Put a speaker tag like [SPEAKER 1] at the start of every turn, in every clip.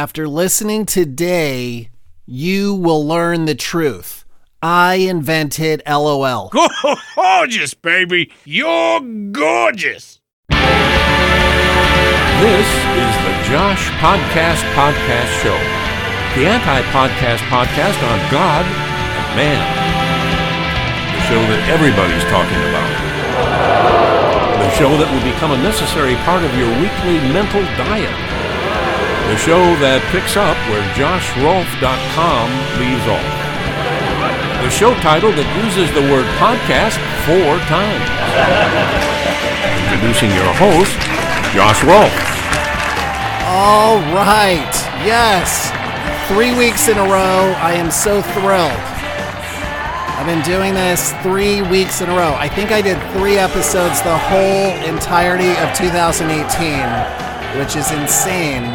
[SPEAKER 1] After listening today, you will learn the truth. I invented LOL.
[SPEAKER 2] Gorgeous, baby. You're gorgeous.
[SPEAKER 3] This is the Josh Podcast Show, the anti-podcast podcast on God and man. The show that everybody's talking about. The show that will become a necessary part of your weekly mental diet. The show that picks up where JoshRolfe.com leaves off. The show title that uses the word podcast 4 times. Introducing your host, Josh Rolfe.
[SPEAKER 1] All right. Yes. 3 weeks in a row. I am so thrilled. I've been doing this 3 weeks in a row. I think I did 3 episodes the whole entirety of 2018, which is insane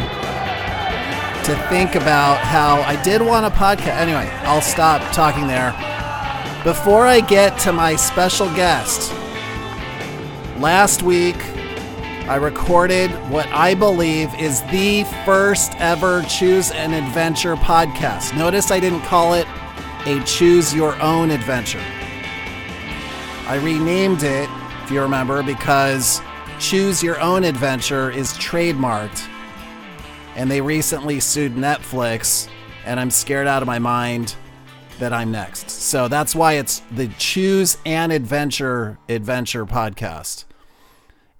[SPEAKER 1] to think about how I did want a podcast. Anyway, I'll stop talking there. Before I get to my special guest, last week I recorded what I believe is the first ever Choose an Adventure podcast. Notice I didn't call it a Choose Your Own Adventure. I renamed it, if you remember, because Choose Your Own Adventure is trademarked, and they recently sued Netflix, and I'm scared out of my mind that I'm next. So that's why it's the Choose an Adventure podcast.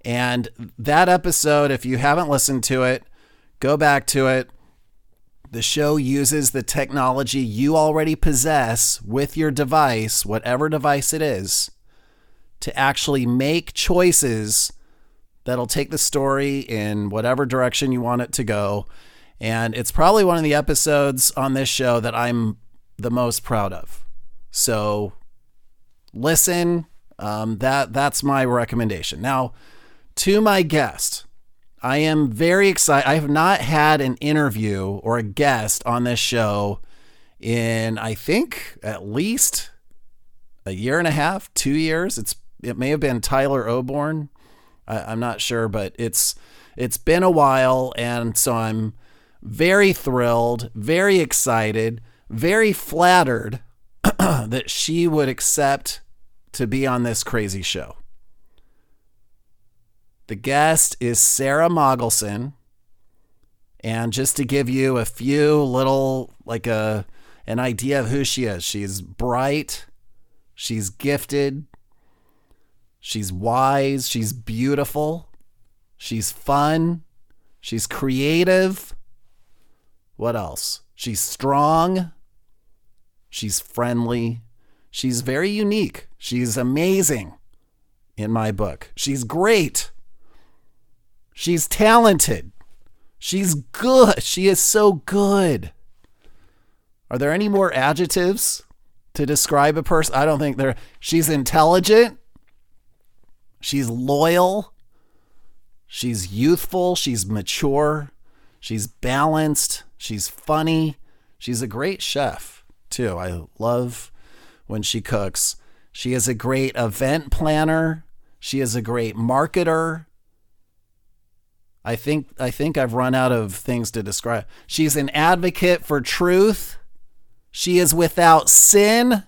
[SPEAKER 1] And that episode, if you haven't listened to it, go back to it. The show uses the technology you already possess with your device, whatever device it is, to actually make choices that'll take the story in whatever direction you want it to go. And it's probably one of the episodes on this show that I'm the most proud of. So listen, that's my recommendation. Now, to my guest, I am very excited. I have not had an interview or a guest on this show in, I think, at least a year and a half, 2 years. It may have been Tyler Oborn. I'm not sure, but it's been a while, and so I'm very thrilled, very excited, very flattered that she would accept to be on this crazy show. The guest is Sarah Magelsen, and just to give you a few little, an idea of who she is, she's bright, she's gifted, she's wise, she's beautiful, she's fun, she's creative. What else? She's strong, she's friendly, she's very unique, she's amazing in my book. She's great. She's talented. She's good. She is so good. Are there any more adjectives to describe a person? I don't think there. She's intelligent. She's loyal. She's youthful. She's mature. She's balanced. She's funny. She's a great chef, too. I love when she cooks. She is a great event planner. She is a great marketer. I think I've run out of things to describe. She's an advocate for truth. She is without sin.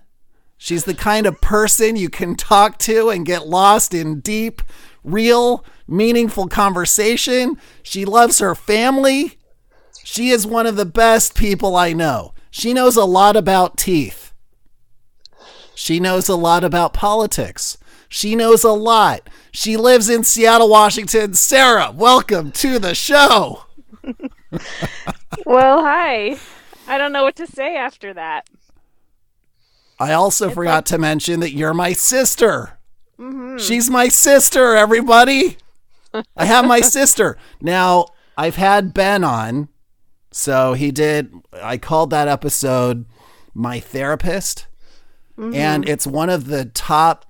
[SPEAKER 1] She's the kind of person you can talk to and get lost in deep, real, meaningful conversation. She loves her family. She is one of the best people I know. She knows a lot about teeth. She knows a lot about politics. She knows a lot. She lives in Seattle, Washington. Sarah, welcome to the show.
[SPEAKER 4] Well, hi. I don't know what to say after that.
[SPEAKER 1] I also forgot to mention that you're my sister.
[SPEAKER 4] Mm-hmm.
[SPEAKER 1] She's my sister, everybody. I have my sister. Now, I've had Ben on, so I called that episode My Therapist, and it's one of the top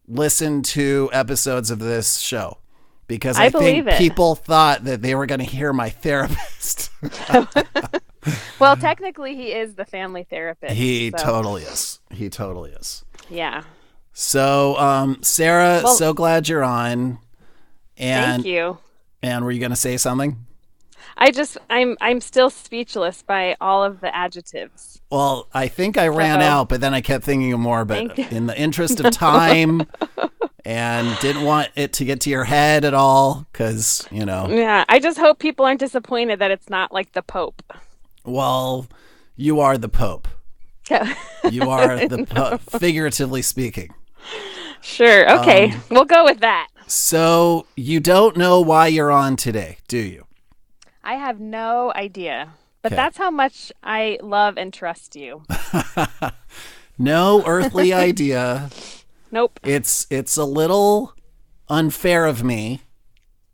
[SPEAKER 1] listened to episodes of this show because I think people thought that they were going to hear my therapist.
[SPEAKER 4] Well, technically he is the family therapist.
[SPEAKER 1] He totally is.
[SPEAKER 4] Yeah.
[SPEAKER 1] So, Sarah, so glad you're on. And,
[SPEAKER 4] thank you.
[SPEAKER 1] And were you going to say something?
[SPEAKER 4] I'm still speechless by all of the adjectives.
[SPEAKER 1] Well, I think I ran out, but then I kept thinking of more. But in the interest of time, and didn't want it to get to your head at all, because
[SPEAKER 4] Yeah, I just hope people aren't disappointed that it's not like the Pope.
[SPEAKER 1] Well, you are the Pope. You are the Pope, figuratively speaking.
[SPEAKER 4] Sure. Okay, we'll go with that.
[SPEAKER 1] So you don't know why you're on today, do you?
[SPEAKER 4] I have no idea, but
[SPEAKER 1] Okay.
[SPEAKER 4] that's how much I love and trust you.
[SPEAKER 1] No earthly idea.
[SPEAKER 4] Nope.
[SPEAKER 1] It's a little unfair of me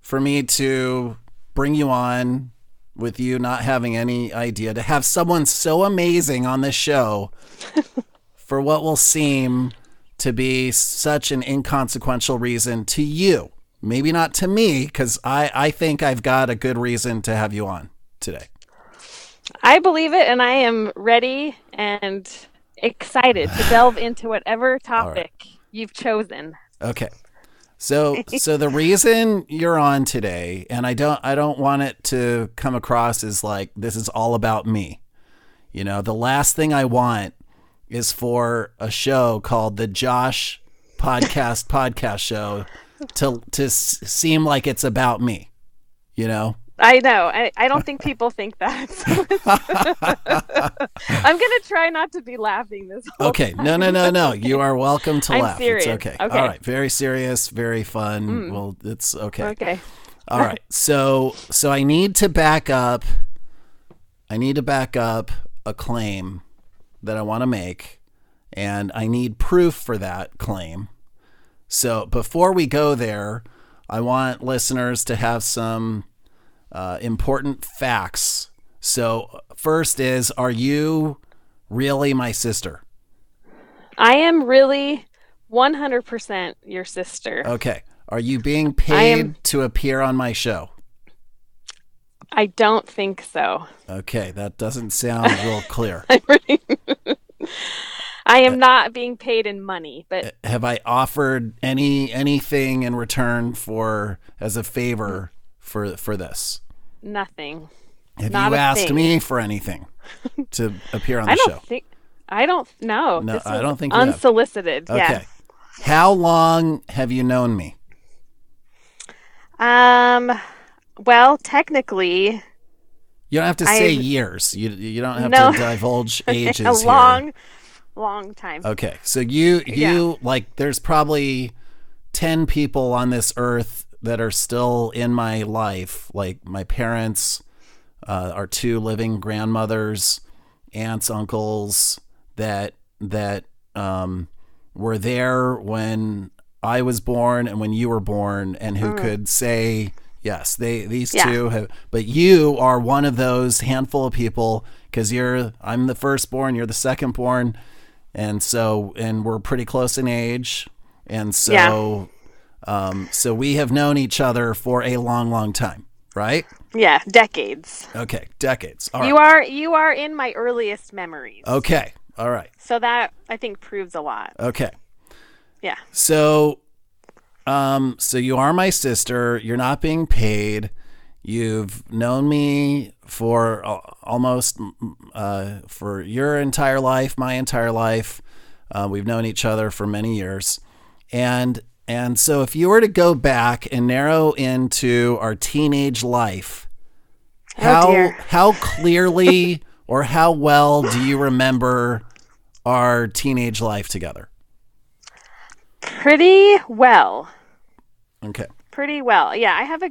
[SPEAKER 1] for me to bring you on with you not having any idea, to have someone so amazing on this show for what will seem to be such an inconsequential reason to you. Maybe not to me, because I think I've got a good reason to have you on today.
[SPEAKER 4] I believe it, and I am ready and excited to delve into whatever topic you've chosen.
[SPEAKER 1] Okay. So the reason you're on today, and I don't want it to come across as like this is all about me. The last thing I want is for a show called the Josh Podcast Show to seem like it's about me.
[SPEAKER 4] I know. I don't think people think that. I'm going to try not to be laughing this whole
[SPEAKER 1] Okay.
[SPEAKER 4] time.
[SPEAKER 1] No. You are welcome to
[SPEAKER 4] I'm
[SPEAKER 1] laugh.
[SPEAKER 4] serious.
[SPEAKER 1] It's okay.
[SPEAKER 4] Okay.
[SPEAKER 1] All right. Very serious, very fun. Well, it's okay.
[SPEAKER 4] Okay.
[SPEAKER 1] All right. So I need to back up a claim that I want to make, and I need proof for that claim. So before we go there, I want listeners to have some important facts. So first is, are you really my sister?
[SPEAKER 4] I am really 100% your sister.
[SPEAKER 1] Okay. Are you being paid to appear on my show?
[SPEAKER 4] I don't think so.
[SPEAKER 1] Okay. That doesn't sound real clear.
[SPEAKER 4] I am not being paid in money, but
[SPEAKER 1] Have I offered anything in return as a favor for this?
[SPEAKER 4] nothing.
[SPEAKER 1] Have
[SPEAKER 4] Not
[SPEAKER 1] you
[SPEAKER 4] a
[SPEAKER 1] asked
[SPEAKER 4] thing.
[SPEAKER 1] me for anything to appear on the
[SPEAKER 4] I
[SPEAKER 1] show?
[SPEAKER 4] don't know.
[SPEAKER 1] No,
[SPEAKER 4] This
[SPEAKER 1] I
[SPEAKER 4] was
[SPEAKER 1] don't think you have.
[SPEAKER 4] unsolicited.
[SPEAKER 1] Okay.
[SPEAKER 4] Yeah.
[SPEAKER 1] How long have you known me?
[SPEAKER 4] Well, technically,
[SPEAKER 1] You don't have to say
[SPEAKER 4] I've-
[SPEAKER 1] years. You don't have
[SPEAKER 4] No.
[SPEAKER 1] to divulge ages
[SPEAKER 4] a
[SPEAKER 1] here.
[SPEAKER 4] long time.
[SPEAKER 1] Okay. So you
[SPEAKER 4] Yeah.
[SPEAKER 1] like there's probably 10 people on this earth that are still in my life, like my parents, our two living grandmothers, aunts, uncles that were there when I was born and when you were born, and who could say yes, these
[SPEAKER 4] Yeah.
[SPEAKER 1] two have. But you are one of those handful of people, because I'm the firstborn, you're the secondborn, and we're pretty close in age, and so. So we have known each other for a long, long time, right?
[SPEAKER 4] Yeah, decades.
[SPEAKER 1] Okay, decades. All right.
[SPEAKER 4] You are in my earliest memories.
[SPEAKER 1] Okay. All right.
[SPEAKER 4] So that I think proves a lot.
[SPEAKER 1] Okay.
[SPEAKER 4] Yeah.
[SPEAKER 1] So you are my sister. You're not being paid. You've known me for almost for your entire life, my entire life. We've known each other for many years, and so if you were to go back and narrow into our teenage life,
[SPEAKER 4] dear.
[SPEAKER 1] how clearly or how well do you remember our teenage life together?
[SPEAKER 4] Pretty well.
[SPEAKER 1] Okay.
[SPEAKER 4] Pretty well. Yeah, I have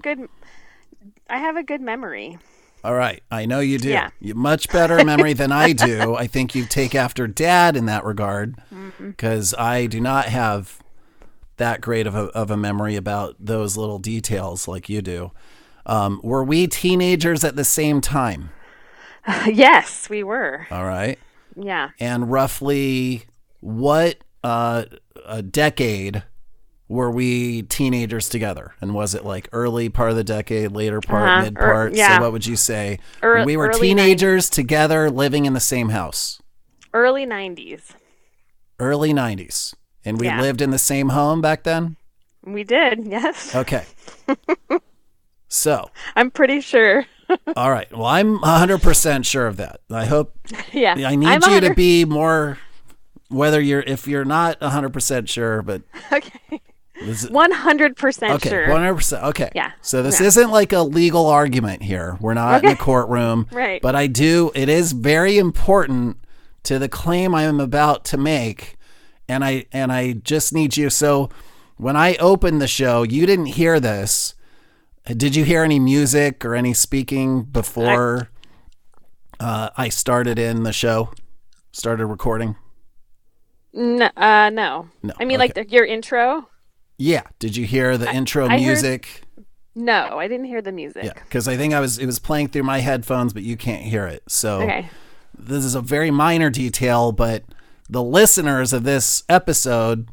[SPEAKER 4] a good memory.
[SPEAKER 1] All right. I know you do.
[SPEAKER 4] Yeah.
[SPEAKER 1] You much better memory than I do. I think you take after Dad in that regard, because I do not have that great of a memory about those little details like you do. Were we teenagers at the same time?
[SPEAKER 4] Yes, we were.
[SPEAKER 1] All right.
[SPEAKER 4] Yeah.
[SPEAKER 1] And roughly what a decade were we teenagers together? And was it like early part of the decade, later part, mid part?
[SPEAKER 4] yeah.
[SPEAKER 1] So what would you say? We were
[SPEAKER 4] early
[SPEAKER 1] teenagers together living in the same house.
[SPEAKER 4] Early 90s.
[SPEAKER 1] Early 90s. And we
[SPEAKER 4] Yeah.
[SPEAKER 1] lived in the same home back then?
[SPEAKER 4] We did, yes.
[SPEAKER 1] Okay. So,
[SPEAKER 4] I'm pretty sure.
[SPEAKER 1] All right. Well, I'm 100% sure of that. I hope.
[SPEAKER 4] Yeah.
[SPEAKER 1] I need you to be more. If you're not 100% sure, but
[SPEAKER 4] Okay. 100%
[SPEAKER 1] okay,
[SPEAKER 4] sure.
[SPEAKER 1] 100%. Okay.
[SPEAKER 4] Yeah.
[SPEAKER 1] So this isn't like a legal argument here. We're not in a courtroom.
[SPEAKER 4] Right.
[SPEAKER 1] But it is very important to the claim I am about to make. And I just need you. So when I opened the show, you didn't hear this. Did you hear any music or any speaking before I started in the show? Started recording?
[SPEAKER 4] No. No. I mean, like your intro?
[SPEAKER 1] Yeah. Did you hear the intro music?
[SPEAKER 4] No, I didn't hear the music.
[SPEAKER 1] Yeah, because I think it was playing through my headphones, but you can't hear it. So this is a very minor detail, but the listeners of this episode,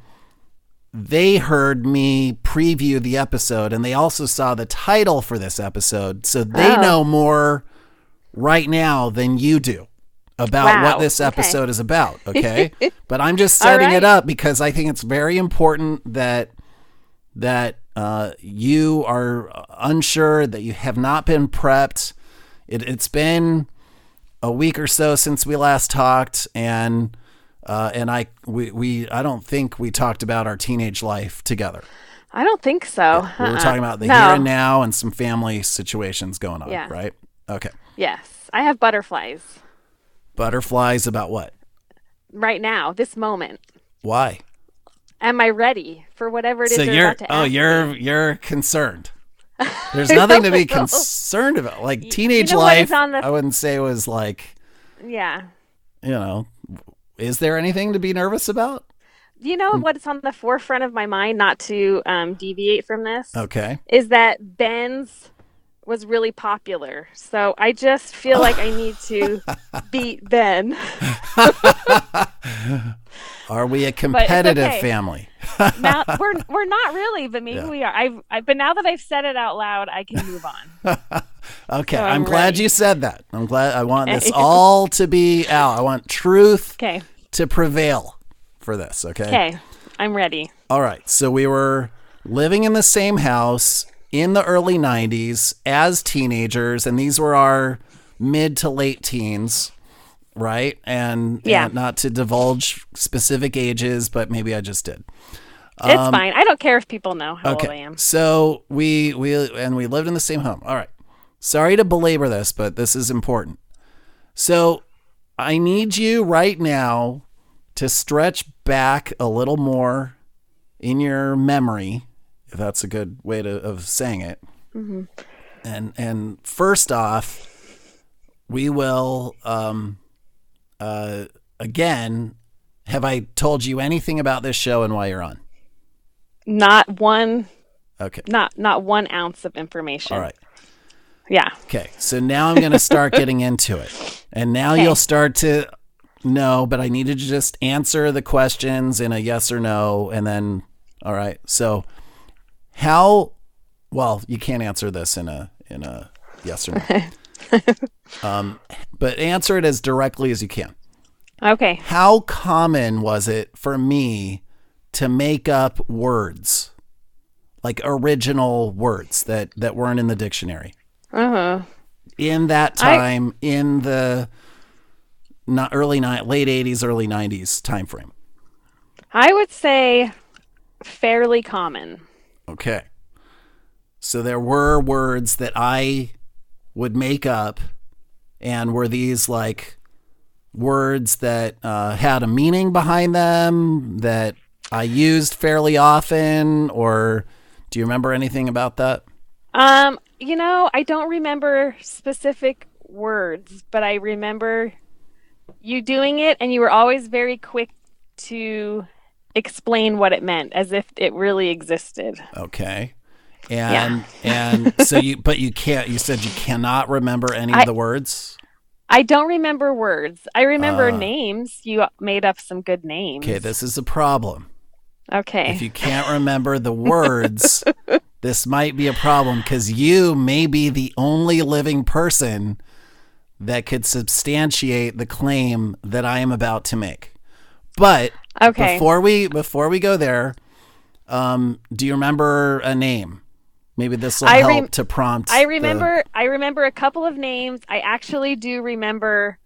[SPEAKER 1] they heard me preview the episode, and they also saw the title for this episode. So they know more right now than you do about what this episode is about. Okay. But I'm just setting it up because I think it's very important that you are unsure, that you have not been prepped. It's been a week or so since we last talked, and I don't think we talked about our teenage life together.
[SPEAKER 4] I don't think so.
[SPEAKER 1] We were talking about the here and now and some family situations going on, right? Okay.
[SPEAKER 4] Yes. I have butterflies.
[SPEAKER 1] Butterflies about what?
[SPEAKER 4] Right now, this moment.
[SPEAKER 1] Why?
[SPEAKER 4] Am I ready for whatever it is you're about to ask me?
[SPEAKER 1] You're concerned. There's nothing to be concerned about. Like teenage life, I wouldn't say was like.
[SPEAKER 4] Yeah.
[SPEAKER 1] Is there anything to be nervous about?
[SPEAKER 4] You know what's on the forefront of my mind, not to deviate from this?
[SPEAKER 1] Okay.
[SPEAKER 4] Is that Ben's was really popular. So I just feel like I need to beat Ben.
[SPEAKER 1] Are we a competitive family?
[SPEAKER 4] Now, we're not really, but maybe we are. But now that I've said it out loud, I can move on.
[SPEAKER 1] Okay, so I'm glad you said that. I'm glad. I want this all to be out. I want truth to prevail for this. Okay,
[SPEAKER 4] I'm ready.
[SPEAKER 1] All right. So we were living in the same house in the early 90s as teenagers, and these were our mid to late teens. Right. And not to divulge specific ages, but maybe I just did.
[SPEAKER 4] It's fine. I don't care if people know how old I am.
[SPEAKER 1] So we lived in the same home. All right. Sorry to belabor this, but this is important. So I need you right now to stretch back a little more in your memory, if that's a good way of saying it. Mm-hmm. And first off, we will, again, have I told you anything about this show and why you're on?
[SPEAKER 4] Not one.
[SPEAKER 1] Okay.
[SPEAKER 4] Not 1 ounce of information.
[SPEAKER 1] All right.
[SPEAKER 4] Yeah.
[SPEAKER 1] Okay. So now I'm going to start getting into it. And now you'll start to know, but I need you to just answer the questions in a yes or no. And then, all right. So well, you can't answer this in a yes or no. But answer it as directly as you can.
[SPEAKER 4] Okay.
[SPEAKER 1] How common was it for me to make up words, like original words that weren't in the dictionary? In that time, in the late 80s, early 90s time frame?
[SPEAKER 4] I would say fairly common.
[SPEAKER 1] Okay. So there were words that I would make up, and were these like words that had a meaning behind them that I used fairly often, or do you remember anything about that?
[SPEAKER 4] I don't remember specific words, but I remember you doing it, and you were always very quick to explain what it meant as if it really existed.
[SPEAKER 1] Okay. And so you said you cannot remember any of the words?
[SPEAKER 4] I don't remember words. I remember names. You made up some good names.
[SPEAKER 1] Okay, this is a problem.
[SPEAKER 4] Okay.
[SPEAKER 1] If you can't remember the words, this might be a problem, because you may be the only living person that could substantiate the claim that I am about to make. But before we go there, do you remember a name Maybe this will
[SPEAKER 4] I
[SPEAKER 1] help to prompt.
[SPEAKER 4] I remember a couple of names. I actually do remember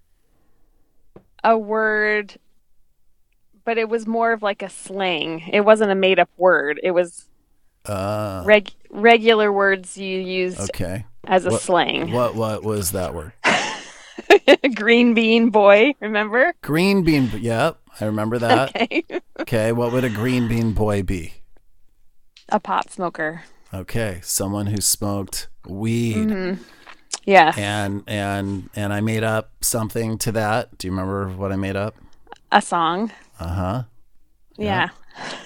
[SPEAKER 4] a word, but it was more of like a slang. It wasn't a made up word. It was regular words you used as a slang.
[SPEAKER 1] What was that word?
[SPEAKER 4] Green bean boy, remember?
[SPEAKER 1] Green bean, yep, I remember that.
[SPEAKER 4] Okay.
[SPEAKER 1] Okay, what would a green bean boy be?
[SPEAKER 4] A pot smoker.
[SPEAKER 1] Okay, someone who smoked weed.
[SPEAKER 4] Mm-hmm. Yeah.
[SPEAKER 1] And I made up something to that. Do you remember what I made up?
[SPEAKER 4] A song.
[SPEAKER 1] Uh-huh.
[SPEAKER 4] Yeah.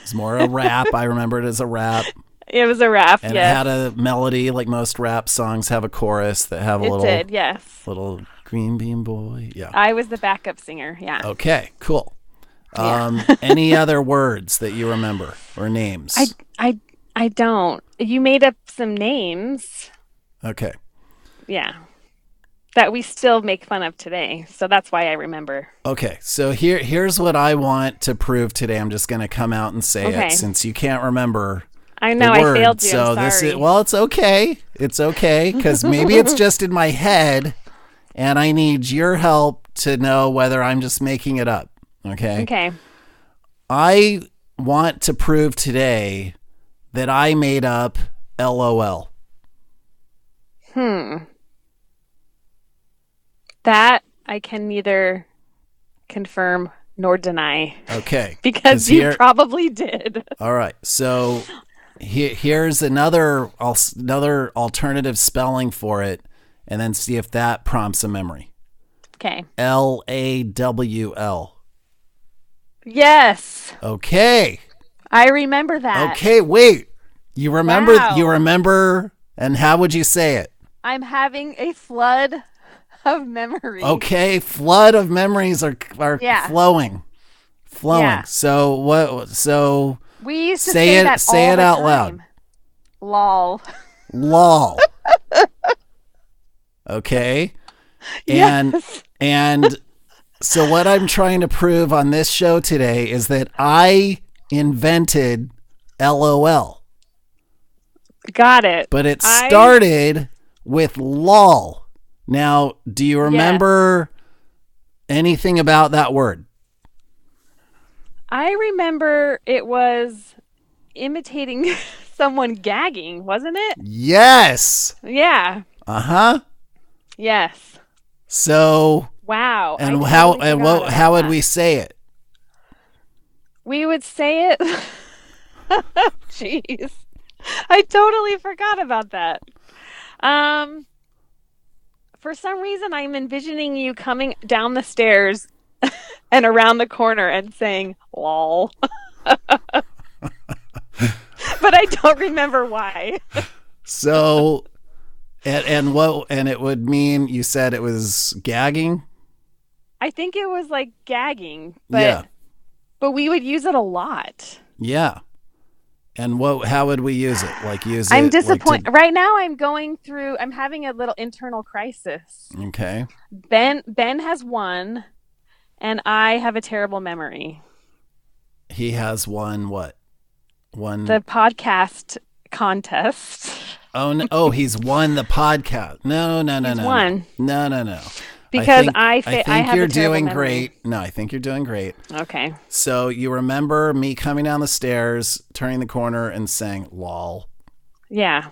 [SPEAKER 1] It's more a rap. I remember it as a rap.
[SPEAKER 4] It was a rap,
[SPEAKER 1] and
[SPEAKER 4] yes.
[SPEAKER 1] It had a melody, like most rap songs have a chorus that have a little green bean boy. Yeah.
[SPEAKER 4] I was the backup singer, yeah.
[SPEAKER 1] Okay, cool. Any other words that you remember or names?
[SPEAKER 4] I don't. You made up some names.
[SPEAKER 1] Okay.
[SPEAKER 4] Yeah. That we still make fun of today. So that's why I remember.
[SPEAKER 1] Okay. So here's what I want to prove today. I'm just going to come out and say it since you can't remember.
[SPEAKER 4] I know I failed you.
[SPEAKER 1] So
[SPEAKER 4] I'm sorry.
[SPEAKER 1] It's okay. It's okay because maybe it's just in my head and I need your help to know whether I'm just making it up. Okay.
[SPEAKER 4] Okay.
[SPEAKER 1] I want to prove today that I made up LOL.
[SPEAKER 4] That I can neither confirm nor deny.
[SPEAKER 1] Okay.
[SPEAKER 4] Because you probably did.
[SPEAKER 1] All right. So here's another alternative spelling for it, and then see if that prompts a memory.
[SPEAKER 4] Okay.
[SPEAKER 1] LAWL.
[SPEAKER 4] Yes.
[SPEAKER 1] Okay.
[SPEAKER 4] I remember that.
[SPEAKER 1] Okay, wait. You remember?
[SPEAKER 4] Wow.
[SPEAKER 1] You remember? And how would you say it?
[SPEAKER 4] I'm having a flood of memories.
[SPEAKER 1] Okay, flood of memories are flowing.
[SPEAKER 4] Yeah.
[SPEAKER 1] So what? So
[SPEAKER 4] we used to say that
[SPEAKER 1] say
[SPEAKER 4] all
[SPEAKER 1] it
[SPEAKER 4] the
[SPEAKER 1] out
[SPEAKER 4] time.
[SPEAKER 1] loud.
[SPEAKER 4] LOL.
[SPEAKER 1] LOL. Okay. And so what I'm trying to prove on this show today is that I invented LOL.
[SPEAKER 4] Got it.
[SPEAKER 1] But it started with LOL. Now, do you remember anything about that word?
[SPEAKER 4] I remember it was imitating someone gagging, wasn't it?
[SPEAKER 1] Yes.
[SPEAKER 4] Yeah.
[SPEAKER 1] Uh-huh.
[SPEAKER 4] Yes.
[SPEAKER 1] So.
[SPEAKER 4] Wow.
[SPEAKER 1] And how would we say it?
[SPEAKER 4] We would say it. Jeez. I totally forgot about that. For some reason, I'm envisioning you coming down the stairs and around the corner and saying "lol," but I don't remember why.
[SPEAKER 1] So, and it would mean you said it was gagging.
[SPEAKER 4] I think it was like gagging, but we would use it a lot.
[SPEAKER 1] Yeah. And how would we use it?
[SPEAKER 4] I'm disappointed. Right now I'm having a little internal crisis.
[SPEAKER 1] Okay.
[SPEAKER 4] Ben has won, and I have a terrible memory.
[SPEAKER 1] He has won what?
[SPEAKER 4] The podcast contest.
[SPEAKER 1] Oh, no. Oh, he's won the podcast. No.
[SPEAKER 4] He's won.
[SPEAKER 1] No.
[SPEAKER 4] Because
[SPEAKER 1] I
[SPEAKER 4] have
[SPEAKER 1] you're
[SPEAKER 4] a terrible
[SPEAKER 1] doing
[SPEAKER 4] memory.
[SPEAKER 1] great. No, I think you're doing great.
[SPEAKER 4] Okay.
[SPEAKER 1] So you remember me coming down the stairs, turning the corner, and saying "lol."
[SPEAKER 4] Yeah,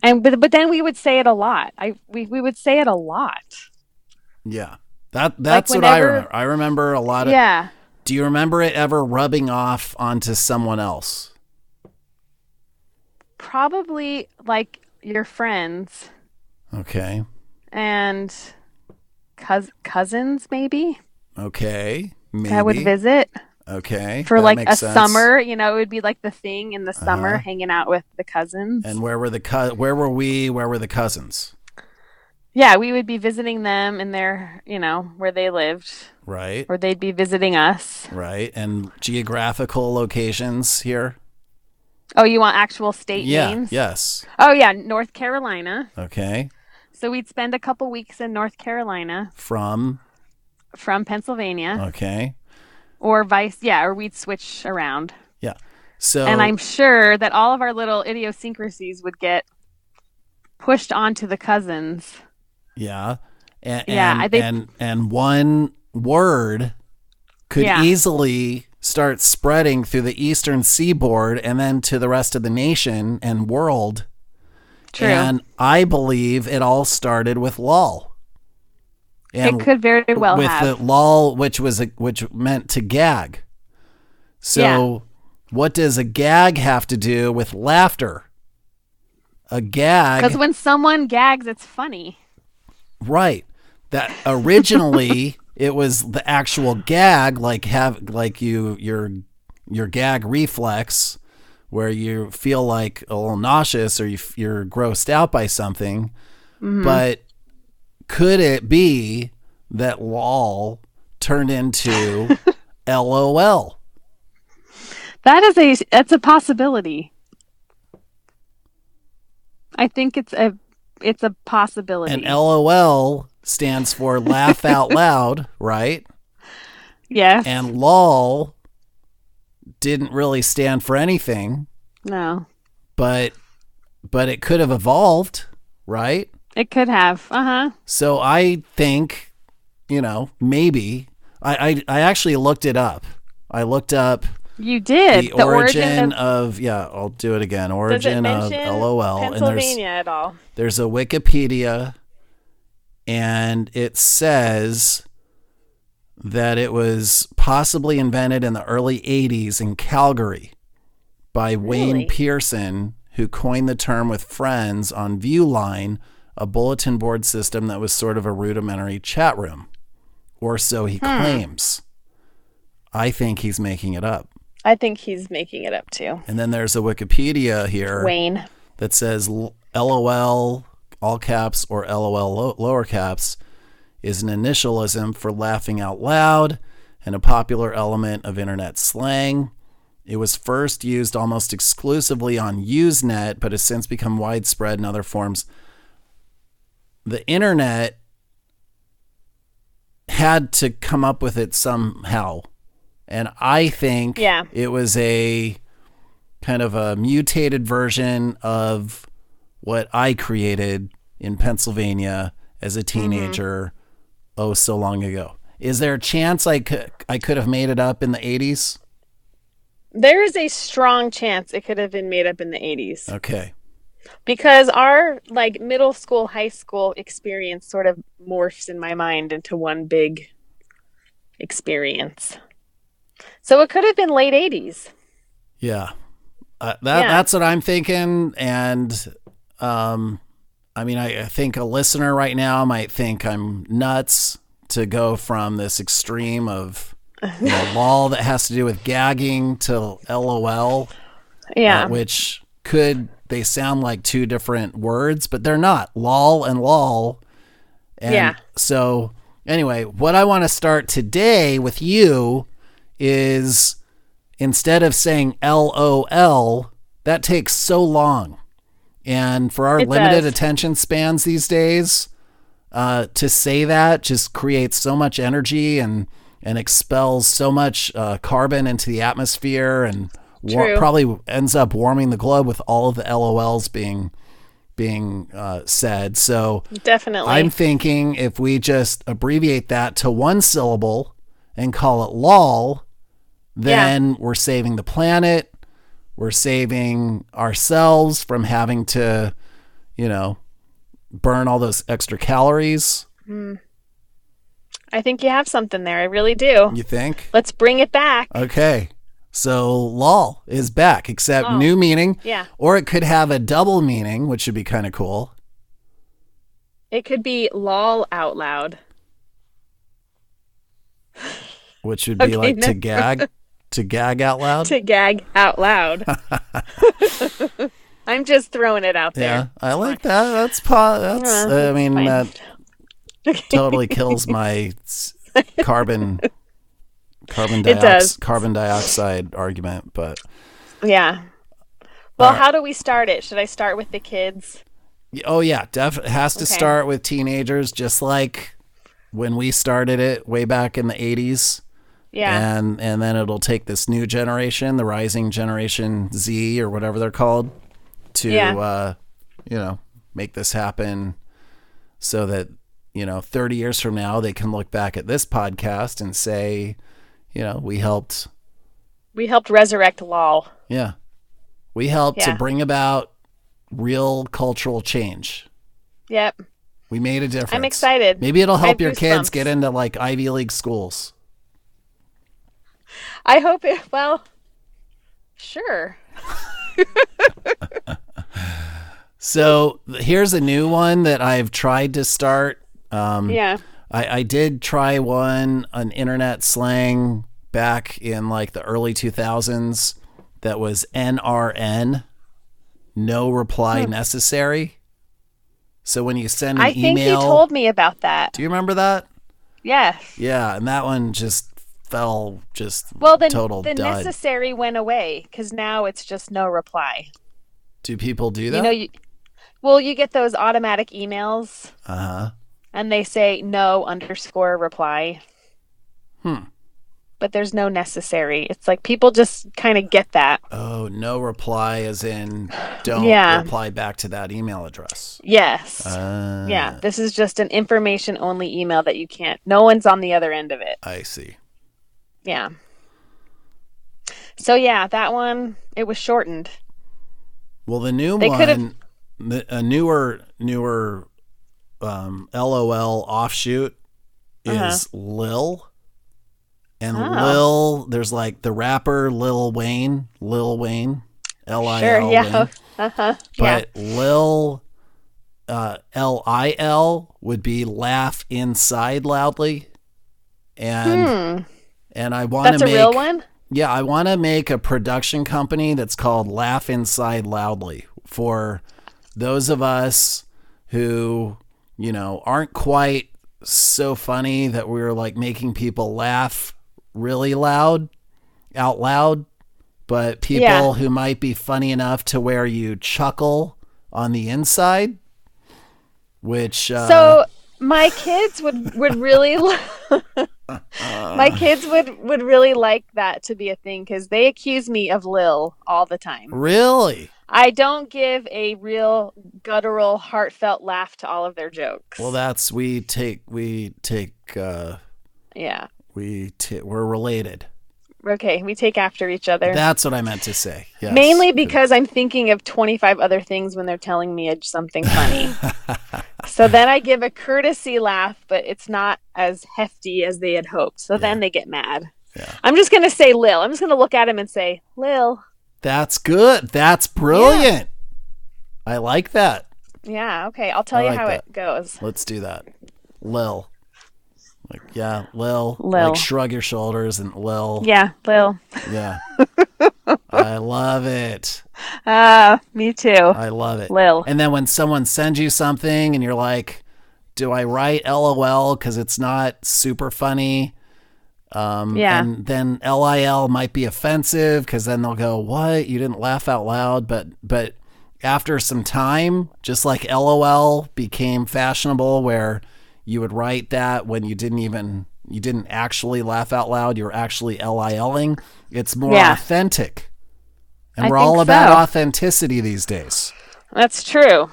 [SPEAKER 4] but then we would say it a lot. We would say it a lot.
[SPEAKER 1] Yeah, that's what I remember. I remember a lot of.
[SPEAKER 4] Yeah.
[SPEAKER 1] Do you remember it ever rubbing off onto someone else?
[SPEAKER 4] Probably like your friends.
[SPEAKER 1] Okay.
[SPEAKER 4] And cousins, maybe.
[SPEAKER 1] Okay. Maybe.
[SPEAKER 4] That would visit.
[SPEAKER 1] Okay.
[SPEAKER 4] For
[SPEAKER 1] that
[SPEAKER 4] like
[SPEAKER 1] makes
[SPEAKER 4] a
[SPEAKER 1] sense.
[SPEAKER 4] summer, it would be like the thing in the summer, hanging out with the cousins.
[SPEAKER 1] And where were we? Where were the cousins?
[SPEAKER 4] Yeah, we would be visiting them in their, where they lived.
[SPEAKER 1] Right.
[SPEAKER 4] Or they'd be visiting us.
[SPEAKER 1] Right. And geographical locations here?
[SPEAKER 4] Oh, you want actual state names?
[SPEAKER 1] Yes.
[SPEAKER 4] Oh, yeah, North Carolina.
[SPEAKER 1] Okay.
[SPEAKER 4] So we'd spend a couple weeks in North Carolina.
[SPEAKER 1] From
[SPEAKER 4] Pennsylvania.
[SPEAKER 1] Okay.
[SPEAKER 4] Or or we'd switch around.
[SPEAKER 1] Yeah. So.
[SPEAKER 4] And I'm sure that all of our little idiosyncrasies would get pushed onto the cousins.
[SPEAKER 1] Yeah. And,
[SPEAKER 4] Yeah, I think-
[SPEAKER 1] and one word could easily start spreading through the eastern seaboard and then to the rest of the nation and world.
[SPEAKER 4] True.
[SPEAKER 1] And I believe it all started with LAWL. And
[SPEAKER 4] it could very well
[SPEAKER 1] with
[SPEAKER 4] have.
[SPEAKER 1] the LAWL, which meant to gag. So what does a gag have to do with laughter? A gag.
[SPEAKER 4] Because when someone gags, it's funny.
[SPEAKER 1] Right. That originally it was the actual gag, your gag reflex, where you feel like a little nauseous or you're grossed out by something. Mm-hmm. But could it be that LOL turned into LOL?
[SPEAKER 4] That's a possibility. I think it's a possibility.
[SPEAKER 1] And LOL stands for laugh out loud, right?
[SPEAKER 4] Yes.
[SPEAKER 1] And LOL didn't really stand for anything.
[SPEAKER 4] No.
[SPEAKER 1] But it could have evolved, right?
[SPEAKER 4] It could have. Uh-huh.
[SPEAKER 1] So I think, maybe I actually looked it up. I looked up
[SPEAKER 4] You did.
[SPEAKER 1] the origin of I'll do it again. Origin
[SPEAKER 4] does it
[SPEAKER 1] of
[SPEAKER 4] mention
[SPEAKER 1] LOL.
[SPEAKER 4] Pennsylvania at all?
[SPEAKER 1] There's a Wikipedia, and it says that it was possibly invented in the early 80s in Calgary by Wayne Pearson, who coined the term with friends on Viewline, a bulletin board system that was sort of a rudimentary chat room. Or so he claims. I think he's making it up.
[SPEAKER 4] I think he's making it up too.
[SPEAKER 1] And then there's a Wikipedia here
[SPEAKER 4] Wayne
[SPEAKER 1] that says LOL, all caps, or LOL, lower caps, is an initialism for laughing out loud and a popular element of internet slang. It was first used almost exclusively on Usenet, but has since become widespread in other forms. The internet had to come up with it somehow. And I think it was a kind of a mutated version of what I created in Pennsylvania as a teenager so long ago. Is there a chance I could have made it up in the 80s?
[SPEAKER 4] There is a strong chance it could have been made up in the 80s.
[SPEAKER 1] Okay.
[SPEAKER 4] Because our middle school, high school experience sort of morphs in my mind into one big experience. So it could have been late 80s.
[SPEAKER 1] Yeah. That's what I'm thinking. And I think a listener right now might think I'm nuts to go from this extreme of LOL that has to do with gagging to LOL.
[SPEAKER 4] Yeah.
[SPEAKER 1] Which they sound like two different words, but they're not. LOL and LOL. And so anyway, what I want to start today with you is, instead of saying LOL, that takes so long. And for our limited attention spans these days, to say that just creates so much energy and expels so much carbon into the atmosphere, and probably ends up warming the globe with all of the LOLs being said. So
[SPEAKER 4] definitely,
[SPEAKER 1] I'm thinking if we just abbreviate that to one syllable and call it LOL, then we're saving the planet. We're saving ourselves from having to, burn all those extra calories.
[SPEAKER 4] I think you have something there. I really do.
[SPEAKER 1] You think?
[SPEAKER 4] Let's bring it back.
[SPEAKER 1] Okay. So LOL is back, except new meaning.
[SPEAKER 4] Yeah.
[SPEAKER 1] Or it could have a double meaning, which would be kind of cool.
[SPEAKER 4] It could be LOL out loud.
[SPEAKER 1] Which would be to gag out loud.
[SPEAKER 4] To gag out loud. I'm just throwing it out there.
[SPEAKER 1] Yeah, I like that. That's that totally kills my carbon dioxide argument, but
[SPEAKER 4] yeah. Well, how do we start it? Should I start with the kids?
[SPEAKER 1] Oh yeah, definitely has to start with teenagers, just like when we started it way back in the 80s.
[SPEAKER 4] Yeah.
[SPEAKER 1] And then it'll take this new generation, the rising generation Z or whatever they're called, to make this happen so that, 30 years from now, they can look back at this podcast and say, we helped
[SPEAKER 4] resurrect LAWL.
[SPEAKER 1] Yeah. We helped to bring about real cultural change.
[SPEAKER 4] Yep.
[SPEAKER 1] We made a difference.
[SPEAKER 4] I'm excited.
[SPEAKER 1] Maybe it'll help your kids
[SPEAKER 4] goosebumps.
[SPEAKER 1] get into like Ivy League schools.
[SPEAKER 4] I hope it, well, sure.
[SPEAKER 1] So here's a new one that I've tried to start.
[SPEAKER 4] Yeah.
[SPEAKER 1] I did try an internet slang back in like the early 2000s that was NRN, no reply necessary. So when you send an email.
[SPEAKER 4] I think you told me about that.
[SPEAKER 1] Do you remember that?
[SPEAKER 4] Yes.
[SPEAKER 1] Yeah, and that one just fell total
[SPEAKER 4] the
[SPEAKER 1] dud.
[SPEAKER 4] necessary went away because now it's just no reply.
[SPEAKER 1] Do people do that?
[SPEAKER 4] You get those automatic emails.
[SPEAKER 1] Uh-huh.
[SPEAKER 4] And they say no _reply. But there's no necessary. It's like people just kind of get that.
[SPEAKER 1] Oh, no reply as in don't reply back to that email address.
[SPEAKER 4] Yes. Yeah. This is just an information only email that you can't. No one's on the other end of it.
[SPEAKER 1] I see.
[SPEAKER 4] Yeah. So yeah, that one, it was shortened.
[SPEAKER 1] Well, the new one, a newer LOL offshoot is LIL. And LIL, there's like the rapper Lil Wayne, LIL.
[SPEAKER 4] Sure, yeah.
[SPEAKER 1] But LIL, LIL would be laugh inside loudly. And I want to make...
[SPEAKER 4] That's a real one?
[SPEAKER 1] Yeah, I want to make a production company that's called Laugh Inside Loudly for those of us who, aren't quite so funny that we're like making people laugh really loud, out loud, but people who might be funny enough to where you chuckle on the inside, which...
[SPEAKER 4] So my kids would really... My kids would really like that to be a thing because they accuse me of LIL all the time.
[SPEAKER 1] Really?
[SPEAKER 4] I don't give a real guttural, heartfelt laugh to all of their jokes.
[SPEAKER 1] Well, we're related.
[SPEAKER 4] Okay, we take after each other.
[SPEAKER 1] That's what I meant to say. Yes.
[SPEAKER 4] Mainly because I'm thinking of 25 other things when they're telling me something funny. So then I give a courtesy laugh, but it's not as hefty as they had hoped. So then they get mad.
[SPEAKER 1] Yeah.
[SPEAKER 4] I'm just going to say Lil. I'm just going to look at him and say, Lil.
[SPEAKER 1] That's good. That's brilliant. Yeah. I like that.
[SPEAKER 4] Yeah, okay. I'll tell you how it goes.
[SPEAKER 1] Let's do that. Lil. Lil.
[SPEAKER 4] Lil.
[SPEAKER 1] Like shrug your shoulders and Lil.
[SPEAKER 4] Yeah, Lil.
[SPEAKER 1] Yeah. I love it.
[SPEAKER 4] Me too.
[SPEAKER 1] I love it.
[SPEAKER 4] Lil.
[SPEAKER 1] And then when someone sends you something and you're like, do I write LOL because it's not super funny? And then LIL might be offensive because then they'll go, what? You didn't laugh out loud. But after some time, just like LOL became fashionable where you would write that when you didn't actually laugh out loud. You were actually LILing. It's more authentic. And we're all about authenticity these days.
[SPEAKER 4] That's true.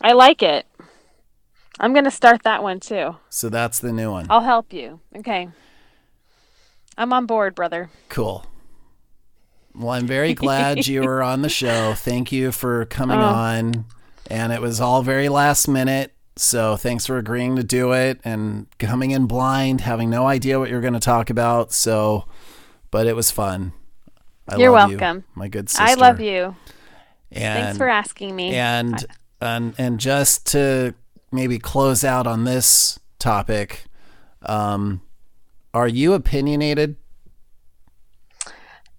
[SPEAKER 4] I like it. I'm going to start that one too.
[SPEAKER 1] So that's the new one.
[SPEAKER 4] I'll help you. Okay. I'm on board, brother.
[SPEAKER 1] Cool. Well, I'm very glad you were on the show. Thank you for coming on. And it was all very last minute. So thanks for agreeing to do it and coming in blind, having no idea what you're going to talk about. But it was fun.
[SPEAKER 4] You're welcome.
[SPEAKER 1] You, my good sister.
[SPEAKER 4] I love you.
[SPEAKER 1] And,
[SPEAKER 4] thanks for asking me.
[SPEAKER 1] And just to maybe close out on this topic, are you opinionated?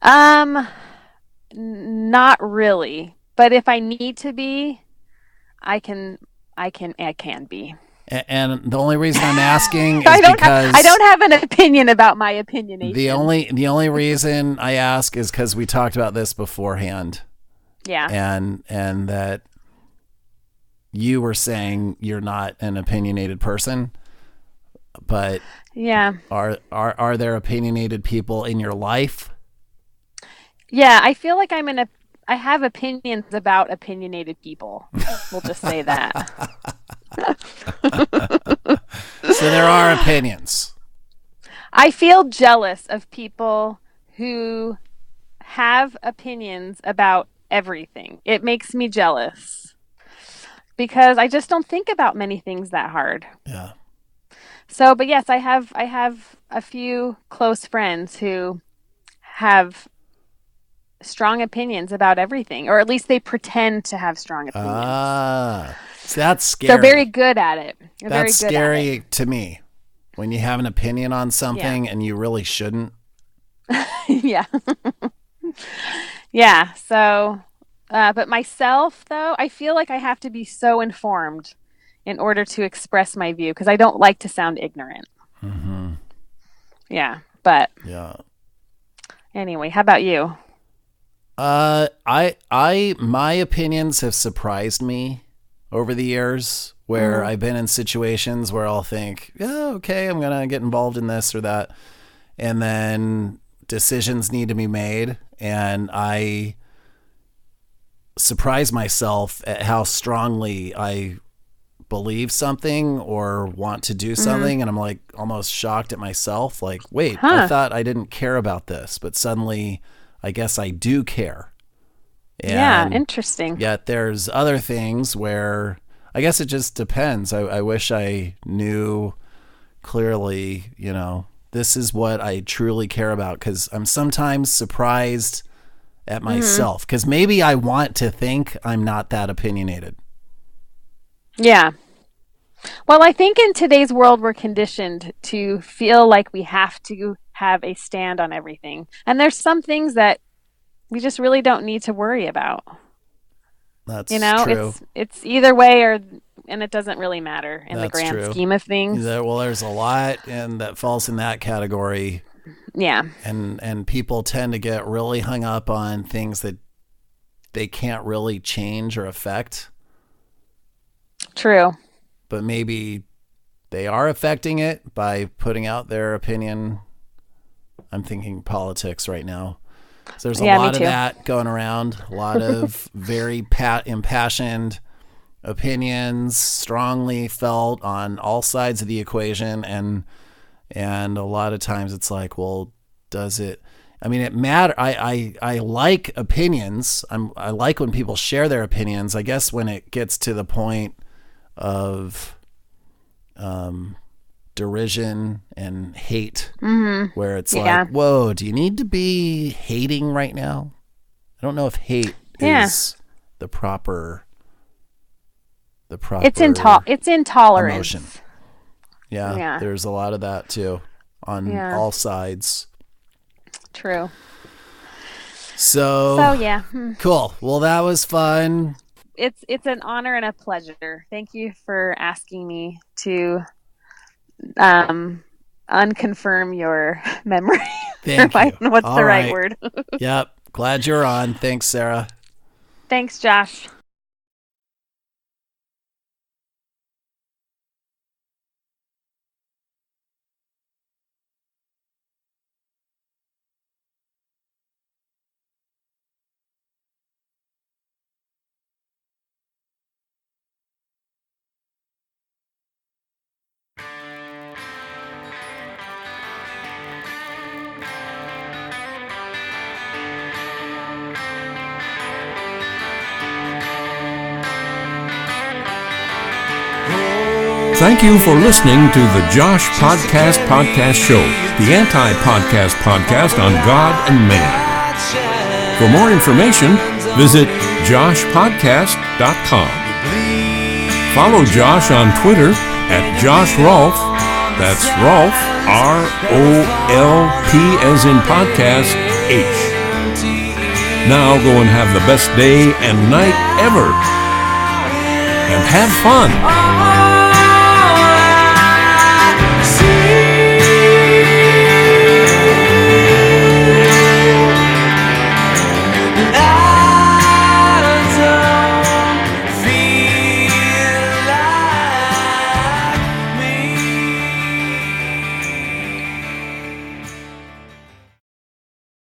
[SPEAKER 4] Not really. But if I need to be, I can be.
[SPEAKER 1] And the only reason I'm asking is because
[SPEAKER 4] I don't have an opinion about my opinionation.
[SPEAKER 1] The only reason I ask is because we talked about this beforehand.
[SPEAKER 4] Yeah.
[SPEAKER 1] And that you were saying you're not an opinionated person, but are there opinionated people in your life?
[SPEAKER 4] Yeah, I feel like I'm I have opinions about opinionated people. We'll just say that.
[SPEAKER 1] So there are opinions.
[SPEAKER 4] I feel jealous of people who have opinions about everything. It makes me jealous because I just don't think about many things that hard.
[SPEAKER 1] Yeah.
[SPEAKER 4] So, but yes, I have a few close friends who have strong opinions about everything, or at least they pretend to have strong opinions.
[SPEAKER 1] So that's scary.
[SPEAKER 4] They're very good at it.
[SPEAKER 1] That's scary to me. When you have an opinion on something and you really shouldn't.
[SPEAKER 4] Yeah. Yeah. So, but myself, though, I feel like I have to be so informed in order to express my view because I don't like to sound ignorant.
[SPEAKER 1] Mm-hmm.
[SPEAKER 4] Yeah. But
[SPEAKER 1] anyway,
[SPEAKER 4] how about you?
[SPEAKER 1] My opinions have surprised me over the years where I've been in situations where I'll think, yeah, okay, I'm going to get involved in this or that. And then decisions need to be made. And I surprise myself at how strongly I believe something or want to do something. And I'm like almost shocked at myself. Like, wait, I thought I didn't care about this, but suddenly I guess I do care. And
[SPEAKER 4] yeah, interesting.
[SPEAKER 1] Yet there's other things where I guess it just depends. I wish I knew clearly, this is what I truly care about because I'm sometimes surprised at myself because maybe I want to think I'm not that opinionated.
[SPEAKER 4] Yeah. Well, I think in today's world, we're conditioned to feel like we have to have a stand on everything. And there's some things that we just really don't need to worry about.
[SPEAKER 1] That's true.
[SPEAKER 4] It's either way and it doesn't really matter in the grand scheme of things.
[SPEAKER 1] Well, there's a lot and that falls in that category.
[SPEAKER 4] Yeah.
[SPEAKER 1] And people tend to get really hung up on things that they can't really change or affect.
[SPEAKER 4] True.
[SPEAKER 1] But maybe they are affecting it by putting out their opinion. I'm thinking politics right now. So there's a lot of that going around, a lot of very impassioned opinions, strongly felt on all sides of the equation. And a lot of times it's like, well, does it, it matter. I like opinions. I like when people share their opinions. I guess when it gets to the point of derision and hate, where it's like, whoa, do you need to be hating right now? I don't know if hate is the proper
[SPEAKER 4] it's intolerance
[SPEAKER 1] emotion. Yeah, there's a lot of that too on all sides.
[SPEAKER 4] True.
[SPEAKER 1] So
[SPEAKER 4] yeah.
[SPEAKER 1] Cool. Well, that was fun.
[SPEAKER 4] It's an honor and a pleasure. Thank you for asking me to unconfirm your memory.
[SPEAKER 1] Thank you.
[SPEAKER 4] What's the right word?
[SPEAKER 1] Yep. Glad you're on. Thanks, Sarah.
[SPEAKER 4] Thanks, Josh.
[SPEAKER 3] Thank you for listening to the Josh Podcast Show, the anti-podcast podcast on God and man. For more information, visit joshpodcast.com. Follow Josh on Twitter at Josh Rolfe. That's Rolfe, R-O-L-P as in podcast, H. Now go and have the best day and night ever. And have fun.